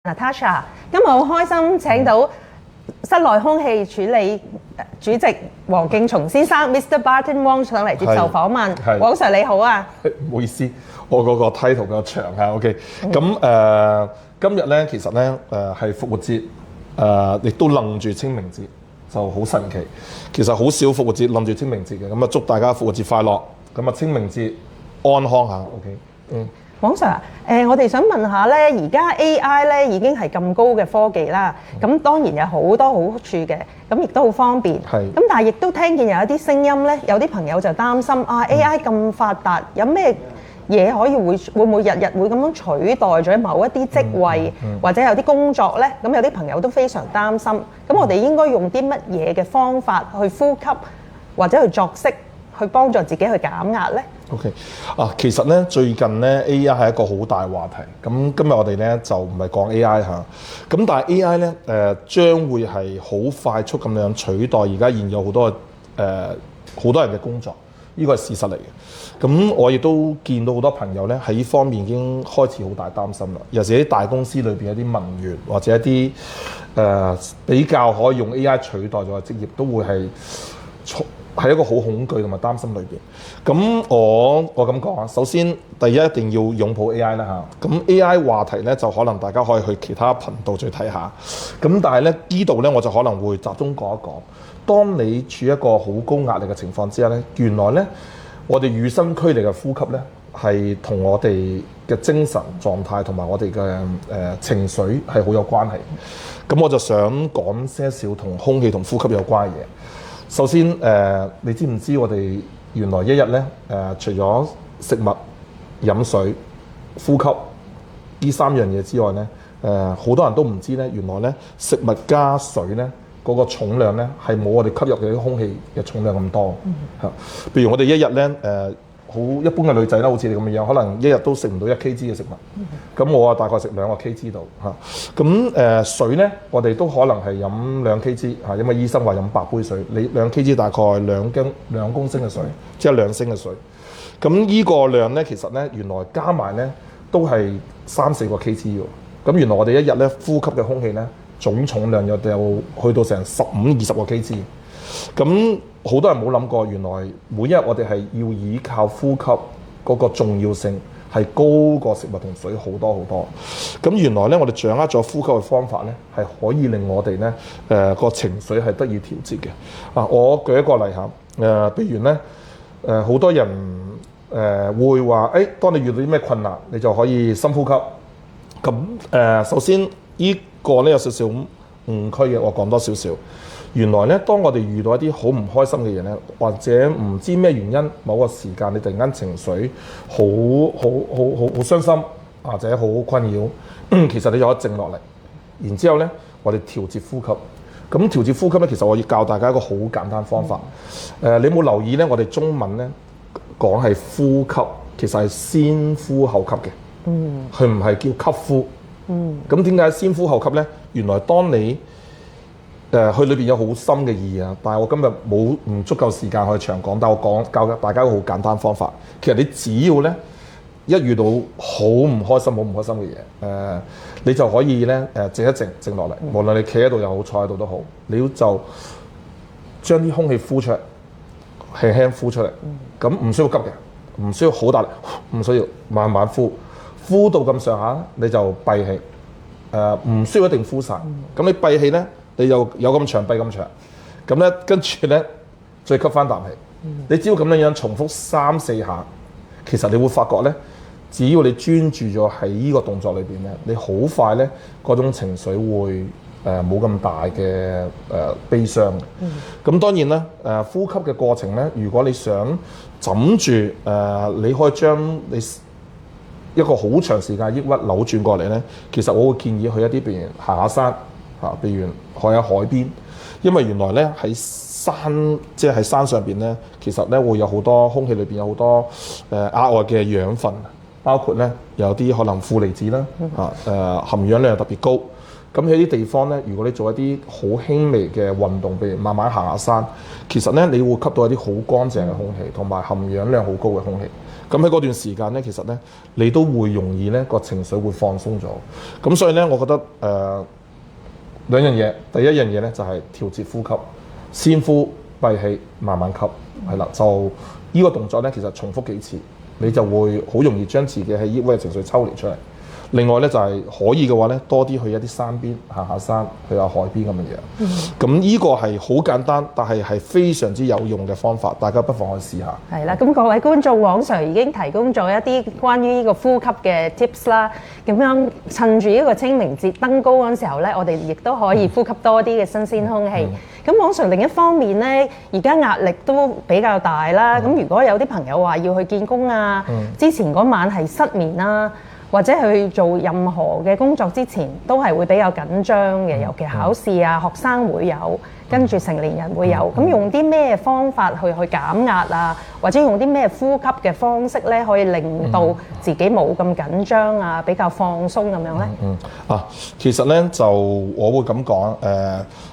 Natasha， 今日好開心請到室內空氣處理主席黃敬松先生 Mr. Barton Wong 上嚟接受訪問。黃 Sir 你好啊！唔好意思，我嗰個 title 比較長啊。OK， 今日咧其實咧係復活節，亦都楞住清明節，就好神奇。其實好少復活節楞住清明節嘅，咁啊祝大家復活節快樂，咁啊清明節安康下。OK， 黃 Sir， 我哋想問下咧，而家 AI 咧已經係咁高嘅科技啦，咁當然有好多好處嘅，咁亦都好方便。咁但係亦都聽見有一啲聲音咧，有啲朋友就擔心啊 AI 咁發達，有咩嘢可以會唔會日日會咁樣取代咗某一啲職位，或者有啲工作咧？咁有啲朋友都非常擔心。咁我哋應該用啲乜嘢嘅方法去呼吸，或者去作息，去幫助自己去減壓咧？ OK， 其實咧最近咧 AI 係一個好大話題。咁今日我哋咧就唔係講 AI 嚇，咁但係 AI 咧將會係好快速咁樣取代而家現有好多人嘅工作，呢個係事實嚟嘅。咁我亦都見到好多朋友咧喺呢方面已經開始好大擔心啦。尤其是喺大公司裏邊一啲文員或者一啲比較可以用 AI 取代咗嘅職業，都會係一個好恐懼同埋擔心裏邊。咁我咁講啊，首先第一定要擁抱 AI 啦嚇。咁 AI 話題咧就可能大家可以去其他頻道再睇下。咁但係咧呢度咧我就可能會集中講一講。當你處於一個好高壓力嘅情況之下咧，原來咧我哋與生俱嚟嘅呼吸咧係同我哋嘅精神狀態同埋我哋嘅情緒係好有關係。咁我就想講些少同空氣同呼吸有關嘅嘢。首先你知唔知我哋原來一日咧除咗食物、飲水、呼吸呢三樣嘢之外咧，好多人都唔知咧，原來咧食物加水咧嗰個重量咧係冇我哋吸入嘅啲空氣嘅重量咁多嚇。譬如我哋一日咧好一般嘅女仔啦，好似你咁樣，可能一日都食唔到1 kg 嘅食物。咁我大概食2個 kg 度嚇。咁水咧，我哋都可能係飲2 kg 嚇，因為醫生話飲8杯水，你2 kg 大概2公升嘅水，即係2升嘅水。咁依個量咧，其實咧原來加埋咧都係3、4個 kg 喎。咁原來我哋一日咧呼吸嘅空氣咧總重量有去到成15、20個 kg。咁好多人冇諗過，原來每一日我哋係要依靠呼吸嗰個重要性係高過食物同水好多好多。咁原來咧，我哋掌握咗呼吸嘅方法咧，係可以令我哋咧個情緒係得以調節嘅。我舉一個例嚇，譬如咧好多人會話，當你遇到啲咩困難，你就可以深呼吸。咁首先呢個咧有少少誤區嘅，我講多少少。原來咧，當我哋遇到一啲好唔開心嘅嘢咧，或者唔知咩原因，某個時間你突然間情緒好傷心，或者好困擾，其實你就可以靜落嚟，然之後咧，我哋調節呼吸。咁調節呼吸咧，其實我要教大家一個好簡單方法。你有冇留意咧？我哋中文咧講係呼吸，其實係先呼後吸嘅。佢唔係叫吸呼。咁點解先呼後吸咧？原來當你佢裏邊有好深嘅意義啊！但係我今日唔足夠時間去長講，但我教大家一個好簡單方法。其實你只要咧一遇到好唔開心嘅嘢，你就可以咧靜一靜落嚟。無論你企喺度又好，坐喺度都好，你要就將啲空氣呼出嚟，輕輕呼出嚟。咁唔需要急嘅，唔需要好大力，唔需要慢慢呼，呼到咁上下你就閉氣。唔需要一定呼晒。咁你閉氣咧。你有咁長閉咁長，咁咧跟住咧再吸翻啖氣。你只要咁樣重複3、4下，其實你會發覺咧，只要你專注咗喺呢個動作裏邊咧，你好快咧嗰種情緒會冇咁大嘅悲傷。咁當然啦，呼吸嘅過程咧，如果你想枕住你可以將你一個好長時間抑鬱扭轉過嚟咧，其實我會建議去一啲譬如行下山。譬如去下海邊，因為原來咧喺即係喺山上邊咧，其實咧會有好多空氣裏邊有好多額外嘅養分，包括咧有啲可能負離子啦，含氧量特別高。咁喺啲地方咧，如果你做一啲好輕微嘅運動，譬如慢慢行下山，其實咧你會吸到一啲好乾淨嘅空氣，同埋含氧量好高嘅空氣。咁喺嗰段時間咧，其實咧你都會容易咧個情緒會放鬆咗。咁所以咧，我覺得兩樣嘢，第一樣嘢咧就係調節呼吸，先呼閉氣，慢慢吸，係啦，就呢個動作咧，其實重複幾次，你就會好容易將自己喺抑鬱嘅情緒抽離出嚟。另外咧就係可以嘅話咧，多啲去一啲山邊行下山，去下海邊咁嘅嘢。咁呢個係好簡單，但係非常之有用嘅方法，大家不妨去試下。係啦，咁各位觀眾，黃 Sir 已經提供咗一啲關於呢個呼吸嘅 tips 啦。咁樣趁住呢個清明節登高嗰陣時候咧，我哋亦都可以呼吸多啲嘅新鮮空氣。咁黃 Sir 另一方面咧，而家壓力都比較大啦。咁如果有啲朋友話要去見工啊，之前嗰晚係失眠啦，或者去做任何嘅工作之前都係會比較緊張嘅，尤其考試啊，學生會有，跟住成年人會有。咁用啲咩方法去減壓啊，或者用啲咩呼吸嘅方式咧，可以令到自己冇咁緊張啊，比較放鬆咁樣咧？其實咧就我會咁講，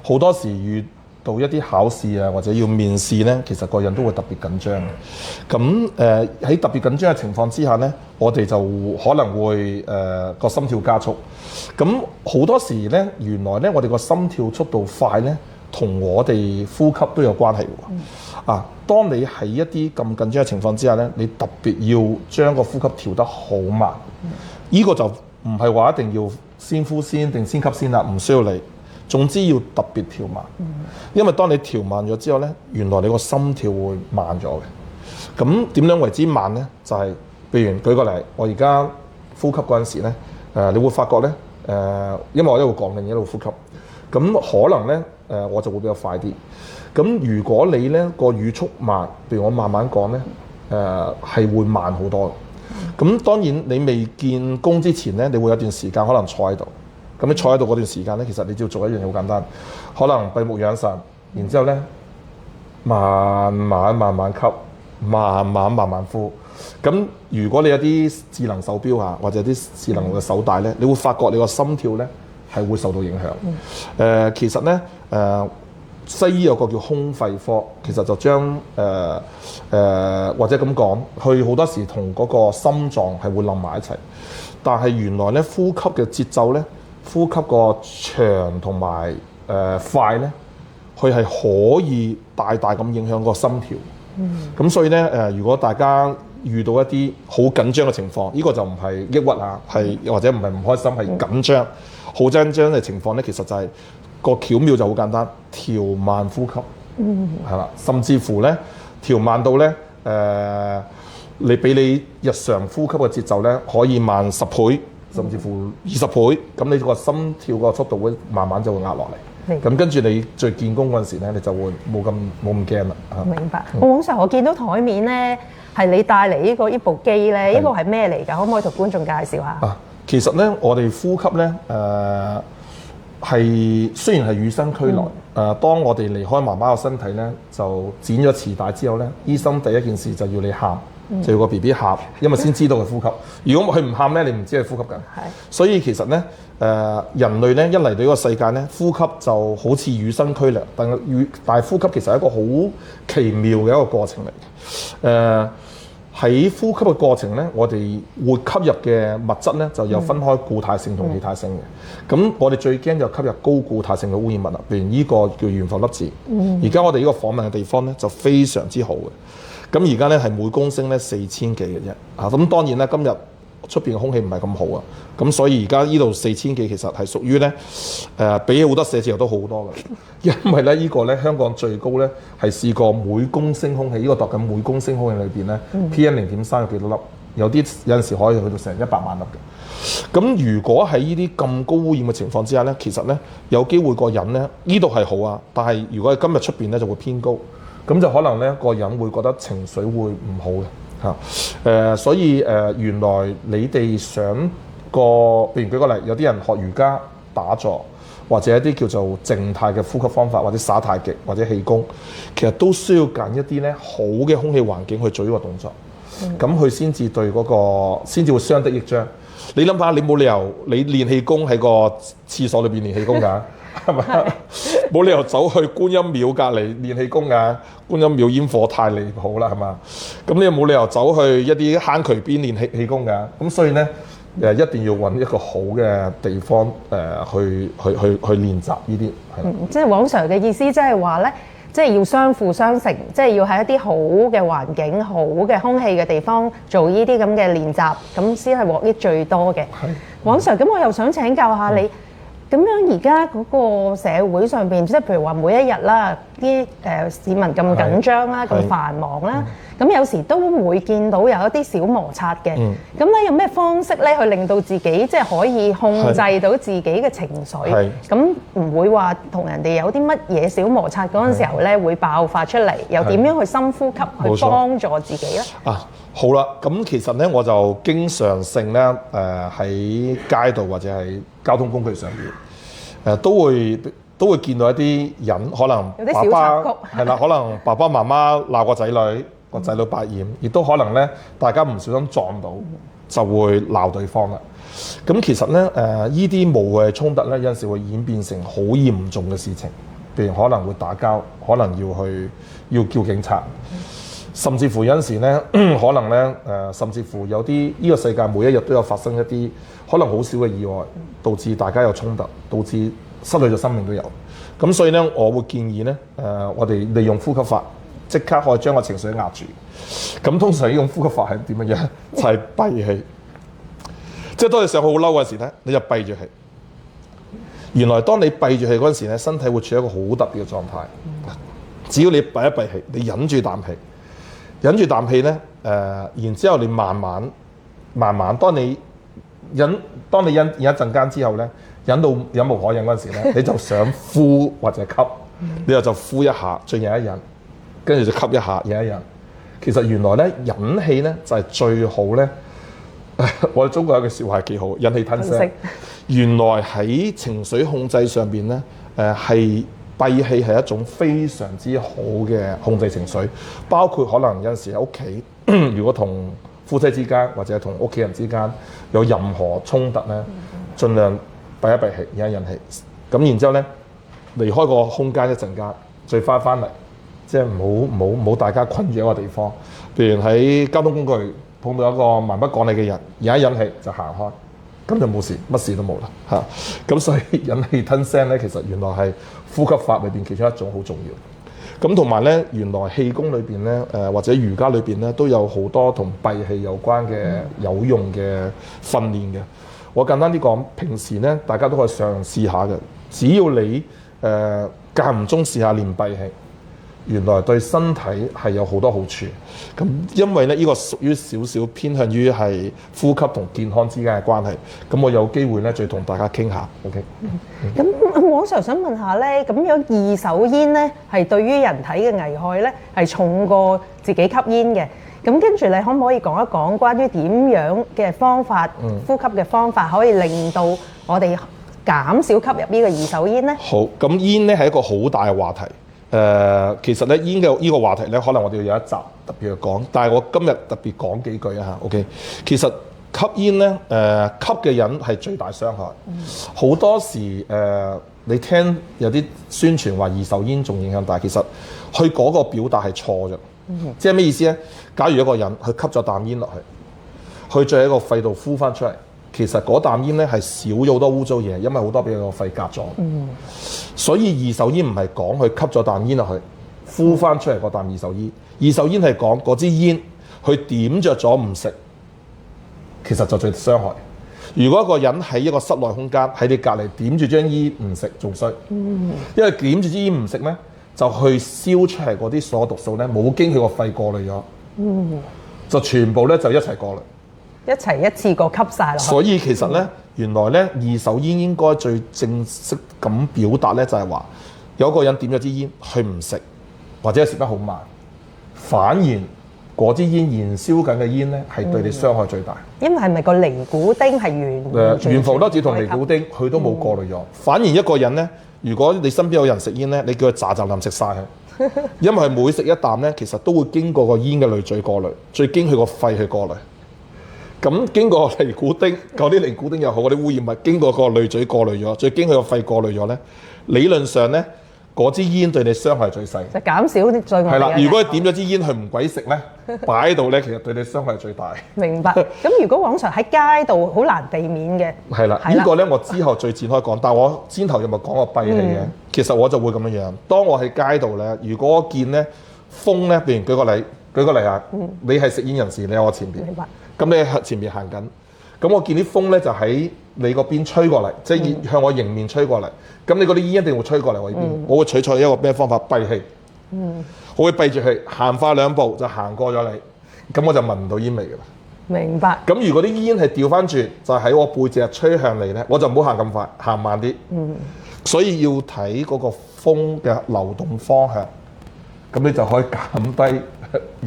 好多時遇到一啲考試啊，或者要面試咧，其實個人都會特別緊張。咁喺特別緊張嘅情況之下咧，我哋就可能會個心跳加速。咁好多時咧，原來咧我哋個心跳速度快咧，同我哋呼吸都有關係喎。當你喺一啲咁緊張嘅情況之下咧，你特別要將個呼吸調得好慢。呢個就唔係話一定要先呼先定先吸先啦，唔需要你。總之要特別調慢，因為當你調慢咗之後咧，原來你個心跳會慢咗嘅。咁點樣為之慢咧？就係譬如舉個例，我而家呼吸嗰陣時咧，你會發覺咧，因為我一路講緊一路呼吸，咁可能咧，我就會比較快啲。咁如果你咧個語速慢，譬如我慢慢講咧，係會慢好多。咁當然你未見工之前咧，你會有段時間可能坐喺度。咁你坐喺度嗰段時間咧，其實你只要做一樣嘢好簡單，可能閉目養神，然之後咧慢慢吸，慢慢呼。咁如果你有啲智能手錶啊，或者啲智能嘅手帶咧，你會發覺你個心跳咧係會受到影響。其實咧西醫有個叫胸肺科，其實就將或者咁講，佢好多時同嗰個心臟係會冧埋一齊。但係原來咧呼吸嘅節奏咧，呼吸個長同埋快咧，佢係可以大咁影響個心跳。咁所以咧如果大家遇到一啲好緊張嘅情況，呢個就唔係抑鬱啊，係或者唔係唔開心，係緊張、好緊張嘅情況咧，其實就係個巧妙就好簡單，調慢呼吸，係啦，甚至乎咧調慢到咧你俾你日常呼吸嘅節奏咧，可以慢10倍。甚至乎20倍，咁你個心跳個速度會慢慢就會壓落嚟。咁跟住你再見工嗰陣時咧，你就會冇咁驚啦。明白。黃 Sir，我見到台面咧係你帶嚟呢部機咧，呢部係咩嚟㗎？可唔可以同觀眾介紹下？其實咧，我哋呼吸咧係雖然係與生俱來。當我哋離開媽媽個身體咧，就剪咗臍帶之後咧，醫生第一件事就要你喊。就要個 BB 喊，因為先知道佢呼吸。如果佢唔喊咧，你唔知佢呼吸緊。所以其實咧，人類咧一嚟到呢個世界咧，呼吸就好似與生俱來，但係呼吸其實係一個好奇妙嘅一個過程嚟嘅。喺呼吸嘅過程咧，我哋會吸入嘅物質咧就有分開固態性同氣態性嘅。咁我哋最驚就吸入高固態性嘅污染物啦，譬如呢個叫懸浮粒子。而家我哋呢個訪問嘅地方咧就非常之好嘅。咁而家咧係每公升咧4000幾嘅啫。咁當然啦，今日出邊嘅空氣唔係咁好啊。咁所以而家呢度4000幾其實係屬於咧比起好多寫字樓都好多嘅。因為咧呢個咧香港最高咧係試過每公升空氣，呢個度緊每公升空氣裏邊咧 PM0.3有幾多粒？有陣時可以去到成100萬粒嘅。咁如果喺呢啲咁高污染嘅情況之下咧，其實咧有機會個人咧呢度係好啊，但係如果喺今日出邊咧就會偏高。咁就可能咧個人會覺得情緒會唔好嘅嚇。所以原來你哋想譬如舉個例，有啲人學瑜伽、打坐或者一啲叫做靜態嘅呼吸方法，或者耍太極或者氣功，其實都需要揀一啲咧好嘅空氣環境去做呢個動作。咁佢先至對嗰個先至會相得益彰。你諗下，你冇理由你練氣功喺個廁所裏邊練氣功㗎。係咪？冇理由走去觀音廟隔離練氣功㗎，觀音廟煙火太離譜啦，係嘛？咁你又冇理由走去一啲坑渠邊練氣功㗎，咁所以咧一定要揾一個好嘅地方去練習呢啲係。即係黃 Sir 嘅意思，即係話咧。即係要相輔相成，即係要喺一啲好嘅環境、好嘅空氣嘅地方做呢啲咁嘅練習，咁先係獲益最多嘅。黃 Sir，咁我又想請教下你，咁樣而家嗰個社會上邊，即係譬如話每一日啦，啲市民咁緊張啦、咁繁忙啦，咁有時都會見到有一啲小摩擦嘅。咁咧有咩方式咧去令到自己即係可以控制到自己嘅情緒？咁唔會話同人哋有啲乜嘢小摩擦嗰陣時候咧會爆發出嚟，又點樣去深呼吸去幫助自己咧？啊，好啦，咁其實咧我就經常性咧喺街度或者係交通工具上面都會見到一啲人，可能爸爸係啦，可能爸爸媽媽鬧個仔女，個仔女百厭，亦都可能咧大家唔小心撞到，就會鬧對方啦。咁其實咧依啲無謂衝突咧，有陣時會演變成好嚴重嘅事情，譬如可能會打交，可能要叫警察，甚至乎有陣時咧可能咧甚至乎有啲呢個世界每一日都有發生一啲可能好少嘅意外，導致大家有衝突，導致失去咗生命都有。咁所以咧，我會建議咧我哋利用呼吸法，即刻可以將個情緒壓住。咁通常呢種呼吸法係點樣樣？就係閉氣。即係當你想好嬲嘅時咧，你就閉住氣。原來當你閉住氣嗰陣時咧，身體會處於一個好特別嘅狀態。只要你閉一閉氣，你忍住啖氣，忍住啖氣咧然之後你慢慢，當你忍一陣間之後咧，忍到忍無可忍嗰陣時咧，你就想呼或者吸，你就呼一下，再忍一忍，跟住就吸一下，忍一忍。其實原來咧忍氣咧就係最好咧。我哋中國有句説話係幾好，忍氣吞聲。原來喺情緒控制上邊咧，係閉氣係一種非常之好嘅控制情緒，包括可能有陣時喺屋企，如果同夫妻之間或者同屋企人之間有任何衝突咧，盡量閉一閉氣，忍一忍氣。咁然之後咧，離開個空間一陣間，再翻嚟，即係唔好大家困住一個地方。譬如喺交通工具碰到一個蠻不講理嘅人，忍一忍氣就行開，咁就冇事，乜事都冇啦嚇。咁所以忍氣吞聲咧，其實原來係呼吸法裏邊其中一種好重要。咁同埋咧，原來氣功裏邊咧，或者瑜伽裏邊咧，都有好多同閉氣有關嘅有用嘅訓練嘅。我簡單啲講，平時咧大家都可以嘗試下嘅，只要你間唔中試下練閉氣。原來對身體係有好多好處，咁因為咧呢個屬於少少偏向於係呼吸同健康之間嘅關係，咁我有機會咧再同大家傾下 ，OK？咁黃 Sir想問下咧，咁樣二手煙咧係對於人體嘅危害咧係重過自己吸煙嘅，咁跟住你可唔可以講一講關於點樣嘅方法、呼吸嘅方法可以令到我哋減少吸入呢個二手煙咧？好，咁煙咧係一個好大嘅話題。其實咧煙嘅呢個話題咧，可能我哋要有一集特別去講，但係我今日特別講幾句啊嚇 ，OK？ 其實吸煙咧，吸嘅人係最大傷害。好多時你聽有啲宣傳話二手煙仲影響大，其實佢嗰個表達係錯嘅。即係咩意思咧？假如一個人佢吸咗啖煙落去，佢再喺個肺度呼翻出嚟。其實嗰啖煙咧係少咗好多污糟嘢，因為好多俾個肺隔咗。所以二手煙唔係講佢吸咗啖煙落去，呼翻出嚟嗰啖二手煙。二手煙係講嗰支煙佢點着咗唔食，其實就最傷害。如果一個人喺一個室內空間喺你隔離點住張煙唔食，仲衰。因為點住支煙唔食咧，就去燒出嚟嗰啲所有毒素咧，冇經佢個肺過濾咗，就全部咧就一齊過濾。一次過吸晒落去。所以其實咧，原來咧二手煙應該最正式咁表達咧，就係話有個人點咗支煙，佢唔食，或者食得好慢，反而嗰支煙燃燒緊嘅煙咧，係對你傷害最大。因為係咪個尼古丁係懸浮粒子同尼古丁，佢都冇過濾咗。反而一個人咧，如果你身邊有人食煙咧，你叫佢喳喳林食晒佢，因為每食一啖咧，其實都會經過個煙嘅濾嘴過濾，再經佢個肺去過濾。咁經過尼古丁，嗰啲尼古丁又好，嗰啲污染物經過個濾嘴過濾咗，再經佢個肺過濾咗咧，理論上咧嗰支煙對你傷害最細，就減少啲最係啦。如果你點咗支煙佢唔鬼食咧，擺喺度咧，其實對你傷害最大。明白。咁如果往常喺街度好難避免嘅，係啦，呢個咧我之後最展開講，但係我先頭有冇講過閉氣嘅？其實我就會咁樣樣。當我喺街度咧，如果我見咧風咧，譬如舉個例啊，你係食煙人士，你喺我前邊，明白。咁你喺前面行緊，咁我見啲風咧就喺你嗰邊吹過嚟，即係向我迎面吹過嚟。咁你嗰啲煙一定會吹過嚟我呢邊，我會取一個咩方法？閉氣。我會閉住氣，行快2步就行過咗你，咁我就聞唔到煙味㗎啦。明白。咁如果啲煙係調翻轉，就喺我背脊吹向你咧，我就唔好行咁快，行慢啲。所以要睇嗰個風嘅流動方向，咁你就可以減低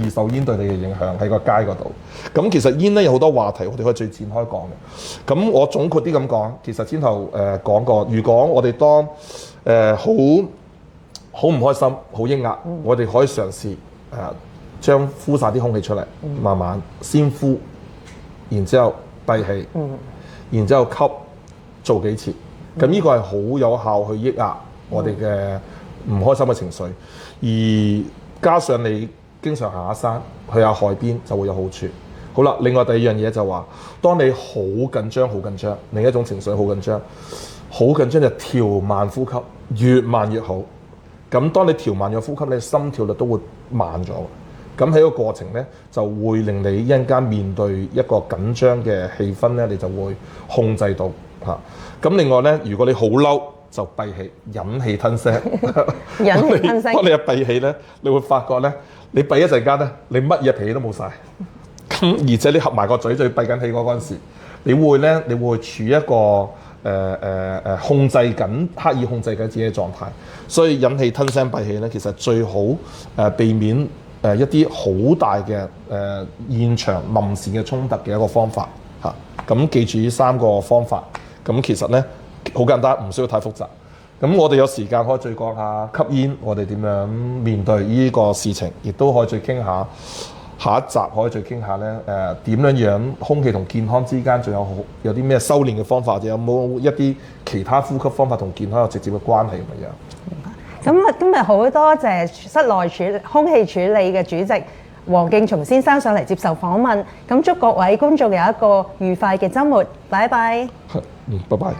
二手煙對你嘅影響喺個街嗰度。咁其實煙咧有好多話題，我哋可以最展開講嘅。咁我總括啲咁講，其實先頭講過，如果我哋當好唔開心、好抑壓，我哋可以嘗試將呼晒啲空氣出嚟，慢慢先呼，然之後閉氣，然之後吸，做幾次。咁呢個係好有效去抑壓我哋嘅唔開心嘅情緒，而加上你經常行下山、去下海邊就會有好處。好啦，另外第二樣嘢就話，當你好緊張，另一種情緒好緊張就調慢呼吸，越慢越好。咁當你調慢咗呼吸，你心跳率都會慢咗。咁喺個過程咧，就會令你一陣間面對一個緊張嘅氣氛咧，你就會控制到嚇。咁另外咧，如果你好嬲，就閉氣，忍氣吞聲。忍氣吞聲。當你一閉氣咧，你會發覺咧，你閉一陣間咧，你乜嘢脾氣都冇晒。咁而且你合埋個嘴，就閉緊氣嗰陣時，你會處於一個控制緊、刻意控制緊自己嘅狀態。所以忍氣吞聲閉氣咧，其實最好避免一啲好大嘅現場臨時嘅衝突嘅一個方法嚇。咁記住呢3個方法，咁其實咧好簡單，唔需要太複雜。咁我哋有時間可以再講下吸煙，我哋點樣面對呢個事情，亦都可以再傾下。下一集可以再傾下咧，點樣空氣同健康之間仲有啲咩修練嘅方法，或者有冇一啲其他呼吸方法同健康有直接嘅關係咁樣？咁今日好多謝室內空氣處理嘅主席黃敬松先生上嚟接受訪問。咁祝各位觀眾有一個愉快嘅週末，拜拜。拜拜。